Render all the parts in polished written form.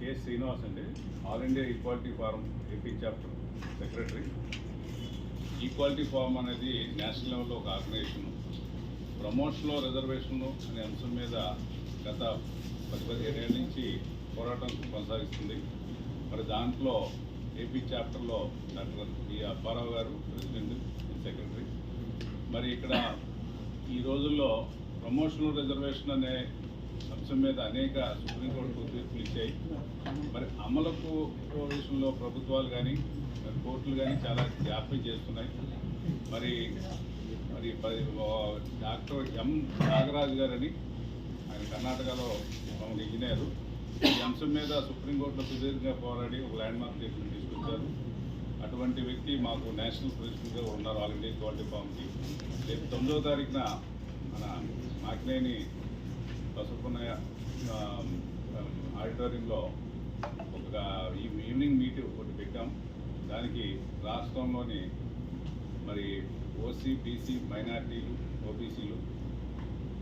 K Srinivas అండి, all India equality forum AP chapter secretary. Equality forum అనేది national లెవెల్లో ఒక ఆర్గనైజేషన్. ప్రమోషన్లో రిజర్వేషన్లు అనే అంశం మీద గత 10-15 ఏళ్ళ నుంచి పోరాటం కొనసాగిస్తుంది. మరి దాంట్లో ఏపీ చాప్టర్లో డాక్టర్ బి అప్పారావు గారు ప్రెసిడెంట్, సెక్రటరీ. మరి ఇక్కడ ఈ రోజుల్లో ప్రమోషనల్ రిజర్వేషన్ అనే అంశం మీద అనేక సుప్రీంకోర్టు తీర్పులు ఇచ్చాయి. మరి అమలుకు విషయంలో ప్రభుత్వాలు కానీ కోర్టులు కానీ చాలా జాప్యం చేస్తున్నాయి. మరి మరి డాక్టర్ ఎం నాగరాజు గారని, ఆయన కర్ణాటకలో ఒక ఇంజనీరు, ఈ అంశం మీద సుప్రీంకోర్టులో సుదీర్ఘంగా పోరాడి ఒక ల్యాండ్ మార్క్ తీర్పుని తీసుకొచ్చారు. అటువంటి వ్యక్తి మాకు నేషనల్ ప్రెసిడెంట్గా ఉన్నారు ఆల్ ఇండియా ఈక్వాలిటీ ఫామ్కి. రేపు 9వ తారీఖున మన మాకినేని పసుపున్నయ్య ఆడిటోరియంలో ఒక ఈవినింగ్ మీట్ ఒకటి పెట్టాం. దానికి రాష్ట్రంలోని మరి ఓసీ, బీసీ, మైనార్టీలు, ఓబీసీలు,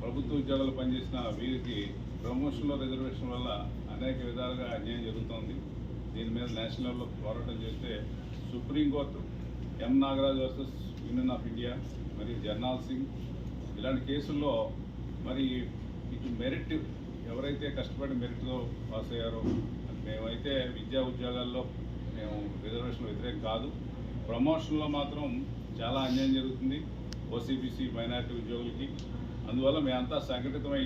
ప్రభుత్వ ఉద్యోగాలు పనిచేసిన వీరికి ప్రమోషన్లో రిజర్వేషన్ వల్ల అనేక విధాలుగా అన్యాయం జరుగుతోంది. దీని మీద నేషనల్ లెవెల్లో పోరాటం చేస్తే supreme court M Nagaraj versus union of India, మరియు జర్నాల్ సింగ్ ఇలాంటి కేసుల్లో మరి ఇటు మెరిట్ ఎవరైతే కష్టపడి మెరిట్తో పాస్ అయ్యారో, మేమైతే విద్యా ఉద్యోగాల్లో మేము రిజర్వేషన్ వ్యతిరేకం కాదు, ప్రమోషన్లో మాత్రం చాలా అన్యాయం జరుగుతుంది ఓసీబీసీ మైనారిటీ ఉద్యోగులకి. అందువల్ల మేమంతా సంఘటితమై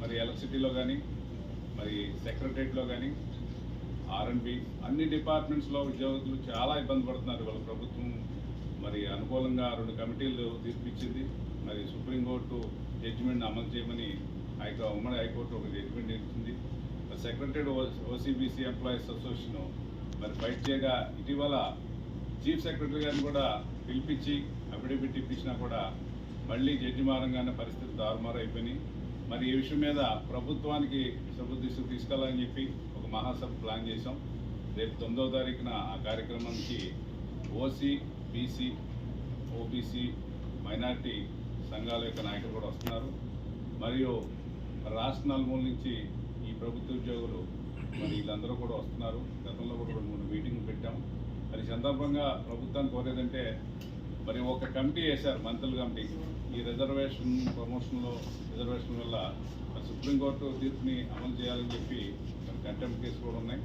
మరి ఎలక్ట్రిసిటీలో కానీ, మరి సెక్రటరియట్లో కానీ, ఆర్ఎండ్బి అన్ని డిపార్ట్మెంట్స్లో ఉద్యోగులు చాలా ఇబ్బంది పడుతున్నారు. వాళ్ళ ప్రభుత్వం మరి అనుకూలంగా 2 కమిటీలు తీర్పిచ్చింది. మరి సుప్రీంకోర్టు జడ్జిమెంట్ని అమలు చేయమని ఉమ్మడి హైకోర్టు ఒక జడ్జిమెంట్ ఇచ్చింది. సెక్రటరీ ఓసీబీసీ ఎంప్లాయీస్ అసోసియేషన్ మరి ఫైట్ చేయగా ఇటీవల చీఫ్ సెక్రటరీ గారిని కూడా పిలిపించి అఫిడవిట్ ఇప్పించినా కూడా మళ్ళీ జడ్జి మారంగానే పరిస్థితి తారుమారు అయిపోయినాయి. మరి ఈ విషయం మీద ప్రభుత్వానికి దృష్టికి తీసుకెళ్లాలని చెప్పి ఒక మహాసభ ప్లాన్ చేశాం. రేపు 9వ తారీఖున ఆ కార్యక్రమానికి ఓసీ, బీసీ, ఓబీసీ, మైనార్టీ సంఘాల యొక్క నాయకులు కూడా వస్తున్నారు. మరియు రాష్ట్ర నలుమూల నుంచి ఈ ప్రభుత్వ ఉద్యోగులు మరి వీళ్ళందరూ కూడా వస్తున్నారు. గతంలో కూడా 3 మీటింగ్లు పెట్టాం. మరి సందర్భంగా ప్రభుత్వాన్ని కోరేదంటే మరి ఒక కమిటీ వేశారు, మంత్రుల కమిటీ. ఈ రిజర్వేషన్ ప్రమోషన్లో రిజర్వేషన్ వల్ల సుప్రీంకోర్టు తీర్పుని అమలు చేయాలని చెప్పి మరి కంటెంప్ట్ కేసులు కూడా ఉన్నాయి.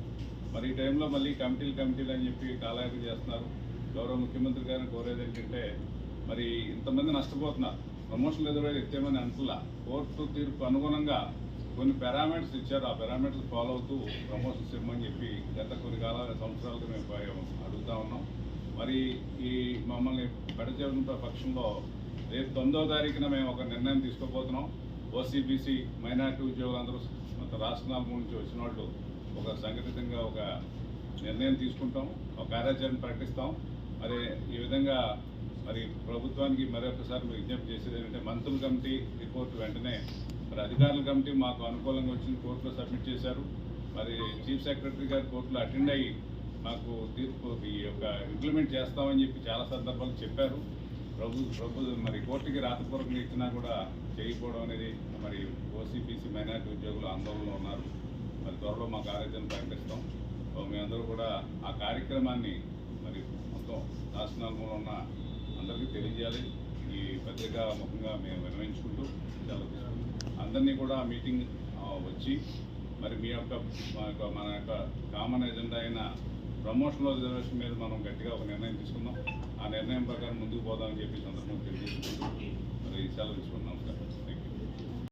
మరి ఈ టైంలో మళ్ళీ కమిటీలు అని చెప్పి కాలయాపన చేస్తున్నారు. గౌరవ ముఖ్యమంత్రి గారిని కోరేది ఏంటంటే మరి ఇంతమంది నష్టపోతున్నారు. ప్రమోషన్ రిజర్వేషన్ ఎత్తేమని అంటున్నా, కోర్టు తీర్పు అనుగుణంగా కొన్ని పారామీటర్స్ ఇచ్చారు. ఆ పారామీటర్స్ ఫాలో అవుతూ ప్రమోషన్స్ ఇవ్వమని చెప్పి గత కొన్ని సంవత్సరాలుగా మేము అడుగుతా ఉన్నాం. మరి ఈ మమ్మల్ని పడిచేసిన పక్షంలో రేపు 9వ తారీఖున మేము ఒక నిర్ణయం తీసుకోబోతున్నాం. ఓసీబీసీ మైనార్టీ ఉద్యోగులందరూ మొత్తం రాష్ట్రాల నుంచి వచ్చిన వాళ్ళు ఒక సంఘటితంగా ఒక నిర్ణయం తీసుకుంటాం, ఒక కార్యాచరణ ప్రకటిస్తాం. మరి ఈ విధంగా మరి ప్రభుత్వానికి మరొకసారి విజ్ఞప్తి చేసేది ఏంటంటే మంత్రుల కమిటీ రిపోర్ట్ వెంటనే మరి అధికారుల కమిటీ మాకు అనుకూలంగా వచ్చింది, కోర్టులో సబ్మిట్ చేశారు. మరి చీఫ్ సెక్రటరీ గారు కోర్టులో అటెండ్ అయ్యి మాకు తీర్పు ఈ యొక్క ఇంప్లిమెంట్ చేస్తామని చెప్పి చాలా సందర్భాలు చెప్పారు. మరి కోర్టుకి రాతపూర్వకంగా ఇచ్చినా కూడా చేయకపోవడం అనేది మరి ఓసీబీసీ మైనార్టీ ఉద్యోగులు ఆందోళనలో ఉన్నారు. మరి త్వరలో మా కార్యాచరణ ప్రకటిస్తాం. మేమందరూ కూడా ఆ కార్యక్రమాన్ని మరి మొత్తం రాష్ట్రాలలో ఉన్న అందరికీ తెలియజేయాలి. ఈ పత్రికా ముఖంగా మేము విన్నవించుకుంటూ అందరినీ కూడా మీటింగ్ వచ్చి మరి మన యొక్క కామన్ ఎజెండా అయిన ప్రమోషనల్ రిజర్వేషన్ మీద మనం గట్టిగా ఒక నిర్ణయం తీసుకున్నాం. ఆ నిర్ణయం ప్రకారం ముందుకు పోదామని చెప్పి సందర్భంగా తెలియజేసుకుంటూ మరి సెలవు తీసుకున్నాం.